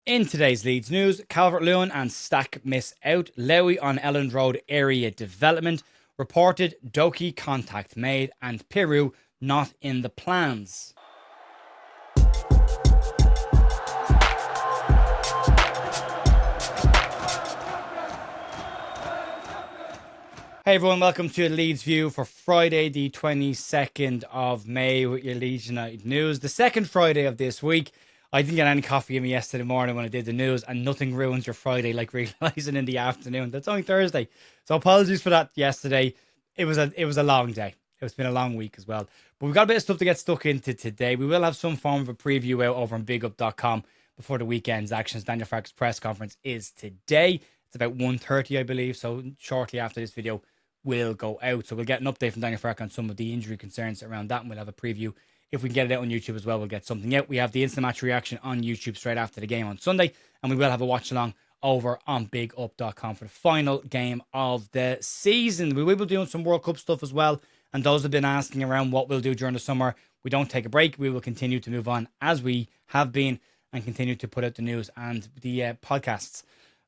In today's Leeds news, Calvert Lewin and Stach miss out. Lowy on Elland Road area development. Reported Doekhi contact made and Piroe not in the plans. Hey everyone, welcome to Leeds View for Friday the 22nd of May with your Leeds United news. The second Friday of this week. I didn't get any coffee in me yesterday morning when I did the news, and nothing ruins your Friday like realising in the afternoon that's only Thursday. So apologies for that yesterday. It was a long day. It's been a long week as well. But we've got a bit of stuff to get stuck into today. We will have some form of a preview out over on bigup.com before the weekend's actions. Daniel Farke's press conference is today. It's about 1:30, I believe. So shortly after this video will go out. So we'll get an update from Daniel Farke on some of the injury concerns around that, and we'll have a preview. If we can get it out on YouTube as well, we'll get something out. We have the instant match reaction on YouTube straight after the game on Sunday, and we will have a watch along over on bigup.com for the final game of the season. We will be doing some World Cup stuff as well, and those have been asking around what we'll do during the summer. We don't take a break. We will continue to move on as we have been and continue to put out the news and the podcasts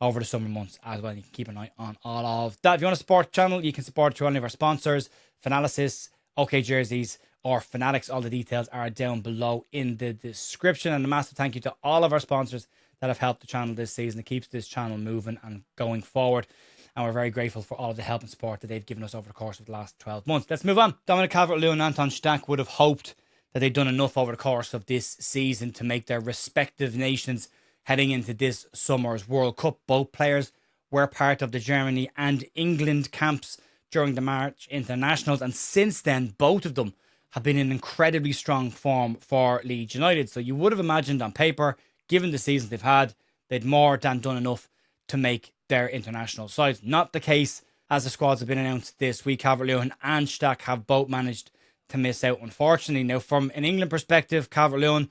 over the summer months as well. You can keep an eye on all of that. If you want to support the channel, you can support through any of our sponsors, Finalysis, OK Jerseys, or Fanatics. All the details are down below in the description. And a massive thank you to all of our sponsors that have helped the channel this season. It keeps this channel moving and going forward. And we're very grateful for all of the help and support that they've given us over the course of the last 12 months. Let's move on. Dominic Calvert-Lewin and Anton Stach would have hoped that they'd done enough over the course of this season to make their respective nations heading into this summer's World Cup. Both players were part of the Germany and England camps during the March internationals. And since then, both of them have been in incredibly strong form for Leeds United. So you would have imagined on paper, given the seasons they've had, they'd more than done enough to make their international sides. Not the case, as the squads have been announced this week. Calvert-Lewin and Stach have both managed to miss out, unfortunately. Now, from an England perspective, Calvert-Lewin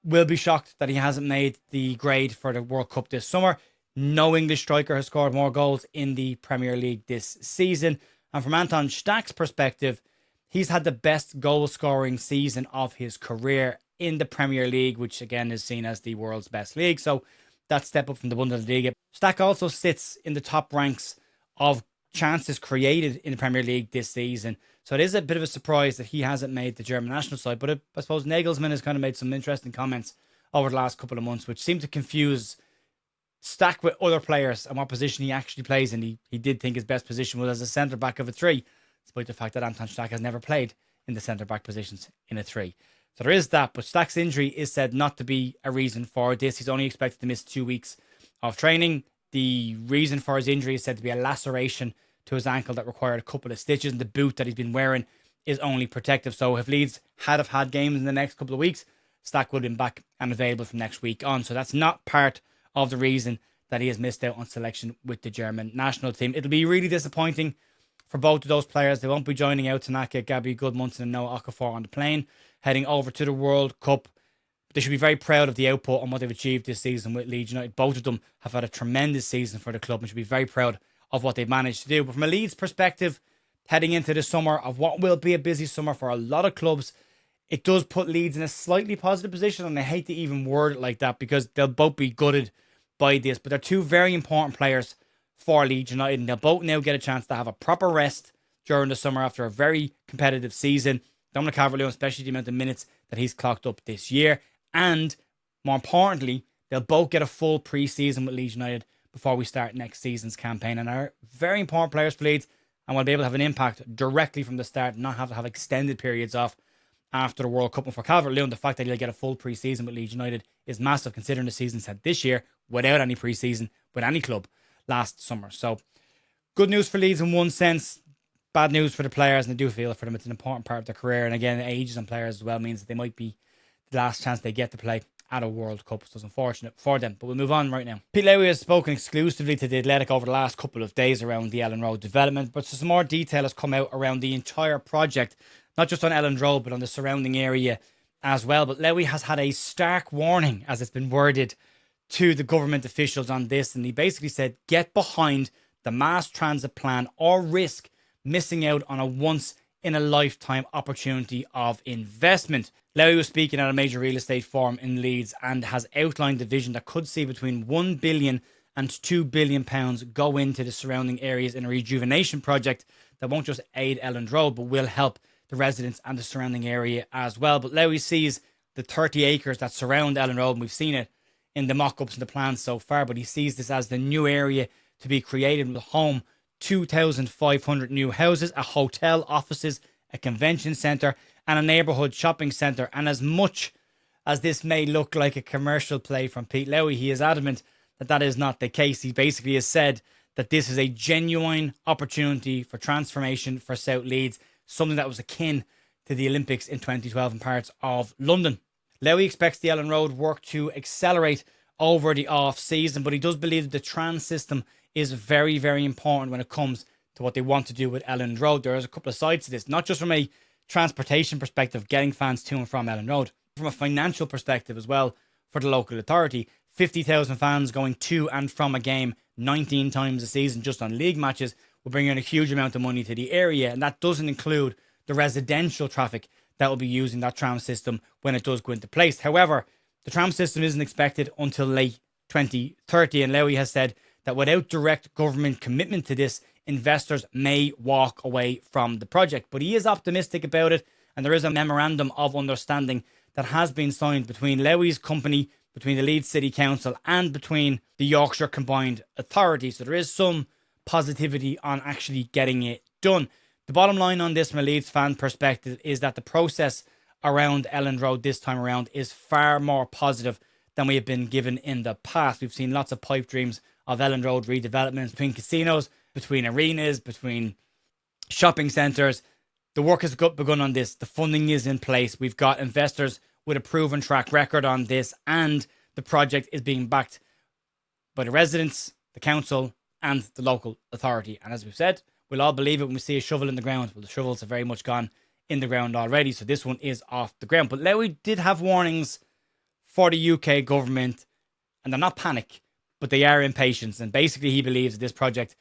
will be shocked that he hasn't made the grade for the World Cup this summer. No English striker has scored more goals in the Premier League this season. And from Anton Stach's perspective, he's had the best goal-scoring season of his career in the Premier League, which again is seen as the world's best league. So that step up from the Bundesliga. Stach also sits in the top ranks of chances created in the Premier League this season. So it is a bit of a surprise that he hasn't made the German national side. But I suppose Nagelsmann has kind of made some interesting comments over the last couple of months, which seem to confuse Stach with other players and what position he actually plays in. He did think his best position was as a centre-back of a three, despite the fact that Anton Stach has never played in the centre-back positions in a three. So there is that, but Stach's injury is said not to be a reason for this. He's only expected to miss 2 weeks of training. The reason for his injury is said to be a laceration to his ankle that required a couple of stitches, and the boot that he's been wearing is only protective. So if Leeds have had games in the next couple of weeks, Stach would have been back and available from next week on. So that's not part of the reason that he has missed out on selection with the German national team. It'll be really disappointing for both of those players. They won't be joining out Tanaka, Gabby Goodmunson and Noah Okafor on the plane, heading over to the World Cup. They should be very proud of the output and what they've achieved this season with Leeds United. Both of them have had a tremendous season for the club and should be very proud of what they've managed to do. But from a Leeds perspective, heading into the summer of what will be a busy summer for a lot of clubs, it does put Leeds in a slightly positive position. And I hate to even word it like that because they'll both be gutted by this. But they're two very important players for Leeds United, and they'll both now get a chance to have a proper rest during the summer after a very competitive season. Dominic Calvert-Lewin, especially the amount of minutes that he's clocked up this year. And more importantly, they'll both get a full pre-season with Leeds United before we start next season's campaign, and are very important players for Leeds and will be able to have an impact directly from the start and not have to have extended periods off after the World Cup. And for Calvert-Lewin, the fact that he'll get a full pre-season with Leeds United is massive, considering the season's had this year without any pre-season with any club last summer. So good news for Leeds in one sense, bad news for the players, and I do feel for them it's an important part of their career. And again, ages on players as well means that they might be the last chance they get to play at a World Cup. So it's unfortunate for them, but we'll move on right now. Pete Lowy has spoken exclusively to The Athletic over the last couple of days around the Elland Road development, but some more detail has come out around the entire project, not just on Elland Road, but on the surrounding area as well. But Lowy has had a stark warning, as it's been worded, to the government officials on this, and he basically said, get behind the mass transit plan or risk missing out on a once in a lifetime opportunity of investment. Lowy was speaking at a major real estate forum in Leeds and has outlined the vision that could see between £1 billion and £2 billion go into the surrounding areas in a rejuvenation project that won't just aid Elland Road, but will help the residents and the surrounding area as well. But Lowy sees the 30 acres that surround Elland Road, and we've seen it in the mock-ups and the plans so far, but he sees this as the new area to be created with home 2,500 new houses, a hotel, offices, a convention centre and a neighbourhood shopping centre. And as much as this may look like a commercial play from Pete Lowy, he is adamant that that is not the case. He basically has said that this is a genuine opportunity for transformation for South Leeds, something that was akin to the Olympics in 2012 in parts of London. Lowy expects the Elland Road work to accelerate over the off-season, but he does believe that the trans system is very, very important when it comes to what they want to do with Elland Road. There is a couple of sides to this, not just from a transportation perspective, getting fans to and from Elland Road, from a financial perspective as well for the local authority. 50,000 fans going to and from a game 19 times a season just on league matches will bring in a huge amount of money to the area, and that doesn't include the residential traffic that will be using that tram system when it does go into place. However, the tram system isn't expected until late 2030, and Lowy has said that without direct government commitment to this, investors may walk away from the project. But he is optimistic about it, and there is a memorandum of understanding that has been signed between Lowy's company, between the Leeds City Council and between the Yorkshire Combined Authority. So there is some positivity on actually getting it done. The bottom line on this from a Leeds fan perspective is that the process around Elland Road this time around is far more positive than we have been given in the past. We've seen lots of pipe dreams of Elland Road redevelopments between casinos, between arenas, between shopping centres. The work has begun on this. The funding is in place. We've got investors with a proven track record on this, and the project is being backed by the residents, the council and the local authority. And as we've said, we'll all believe it when we see a shovel in the ground. Well, the shovels have very much gone in the ground already, so this one is off the ground. But Lowy did have warnings for the UK government, and they're not panic, but they are impatient. And basically he believes that this project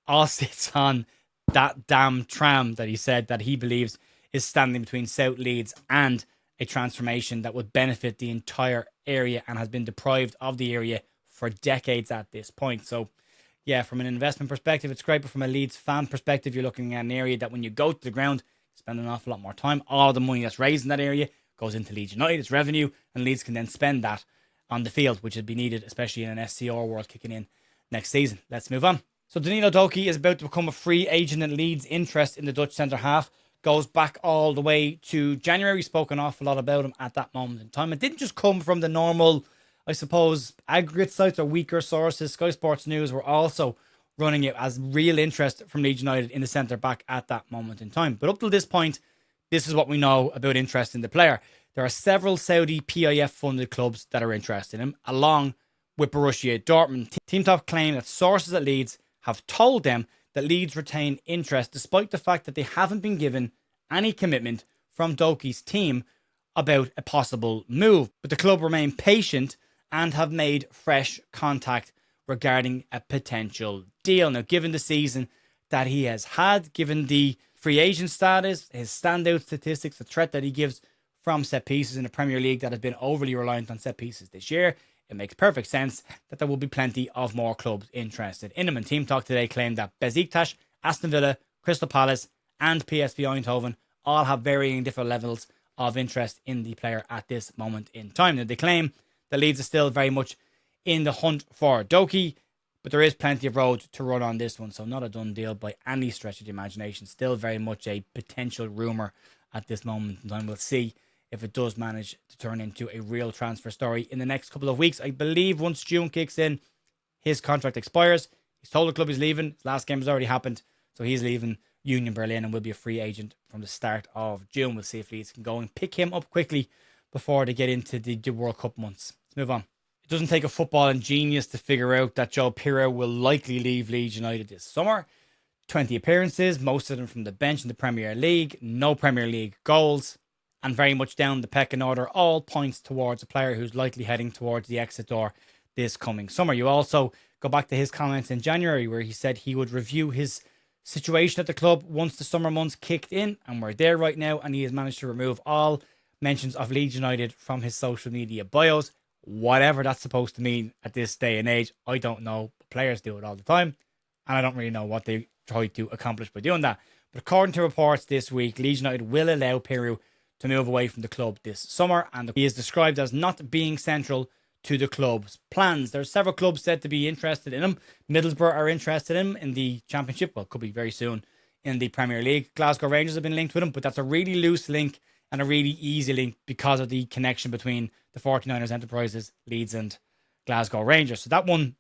all sits on that damn tram that he said that he believes is standing between South Leeds and a transformation that would benefit the entire area and has been deprived of the area for decades at this point. So yeah, from an investment perspective, it's great, but from a Leeds fan perspective, you're looking at an area that when you go to the ground, you spend an awful lot more time. All the money that's raised in that area goes into Leeds United, it's revenue, and Leeds can then spend that on the field, which would be needed, especially in an SCR world kicking in next season. Let's move on. So Danilo Doekhi is about to become a free agent, and Leeds' interest in the Dutch centre-half goes back all the way to January. We spoke an awful lot about him at that moment in time. It didn't just come from the normal, I suppose, aggregate sites or weaker sources. Sky Sports News were also running it as real interest from Leeds United in the centre-back at that moment in time. But up till this point, this is what we know about interest in the player. There are several Saudi PIF-funded clubs that are interested in him, along with Borussia Dortmund. Team Top claim that sources at Leeds have told them that Leeds retain interest despite the fact that they haven't been given any commitment from Doekhi's team about a possible move. But the club remain patient and have made fresh contact regarding a potential deal. Now, given the season that he has had, given the free agent status, his standout statistics, the threat that he gives from set pieces in a Premier League that has been overly reliant on set pieces this year, it makes perfect sense that there will be plenty of more clubs interested in him. And Team Talk today claimed that Besiktas, Aston Villa, Crystal Palace and PSV Eindhoven all have varying different levels of interest in the player at this moment in time. Now, they claim that Leeds is still very much in the hunt for Doekhi, but there is plenty of road to run on this one, so not a done deal by any stretch of the imagination. Still very much a potential rumour at this moment in time. We'll see if it does manage to turn into a real transfer story in the next couple of weeks. I believe once June kicks in, his contract expires. He's told the club he's leaving. His last game has already happened, so he's leaving Union Berlin and will be a free agent from the start of June. We'll see if Leeds can go and pick him up quickly before they get into the World Cup months. Let's move on. It doesn't take a footballing genius to figure out that Joe Piroe will likely leave Leeds United this summer. 20 appearances, most of them from the bench in the Premier League, no Premier League goals, and very much down the pecking order, all points towards a player who's likely heading towards the exit door this coming summer. You also go back to his comments in January where he said he would review his situation at the club once the summer months kicked in, and we're there right now, and he has managed to remove all mentions of Leeds United from his social media bios. Whatever that's supposed to mean at this day and age, I don't know. Players do it all the time, and I don't really know what they try to accomplish by doing that. But according to reports this week, Leeds United will allow Piroe to move away from the club this summer, and he is described as not being central to the club's plans. There are several clubs said to be interested in him. Middlesbrough are interested in him in the Championship. Well, could be very soon in the Premier League. Glasgow Rangers have been linked with him, but that's a really loose link and a really easy link because of the connection between the 49ers Enterprises, Leeds and Glasgow Rangers. So that one,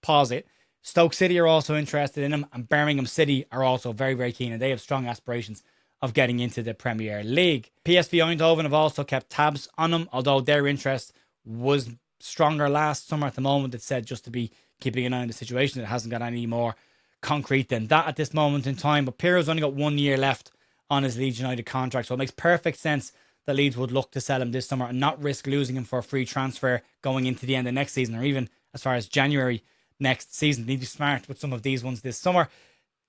pause it. Stoke City are also interested in him, and Birmingham City are also very, very keen, and they have strong aspirations of getting into the Premier League. PSV Eindhoven have also kept tabs on him, although their interest was stronger last summer. At the moment, it's said just to be keeping an eye on the situation. It hasn't got any more concrete than that at this moment in time. But Piroe's only got 1 year left on his Leeds United contract, so it makes perfect sense that Leeds would look to sell him this summer and not risk losing him for a free transfer going into the end of next season, or even as far as January next season. They need to be smart with some of these ones this summer.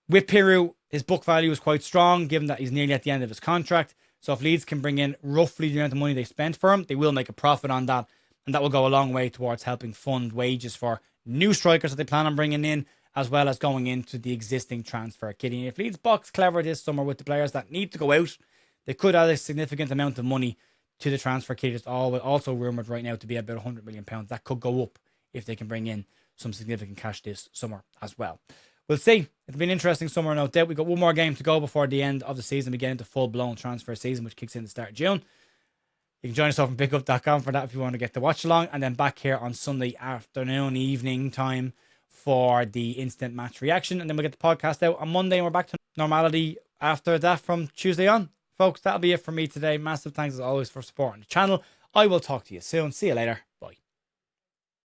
With Piroe, his book value is quite strong, given that he's nearly at the end of his contract. So if Leeds can bring in roughly the amount of money they spent for him, they will make a profit on that, and that will go a long way towards helping fund wages for new strikers that they plan on bringing in, as well as going into the existing transfer kitty. If Leeds box clever this summer with the players that need to go out, they could add a significant amount of money to the transfer kitty. It's also rumoured right now to be about £100 million. That could go up if they can bring in some significant cash this summer as well. We'll see. It'll be an interesting summer, no doubt. We've got one more game to go before the end of the season. We get into full-blown transfer season, which kicks in the start of June. You can join us off on pickup.com for that if you want to get the watch along. And then back here on Sunday afternoon, evening time for the instant match reaction. And then we'll get the podcast out on Monday, and we're back to normality after that from Tuesday on. Folks, that'll be it for me today. Massive thanks as always for supporting the channel. I will talk to you soon. See you later.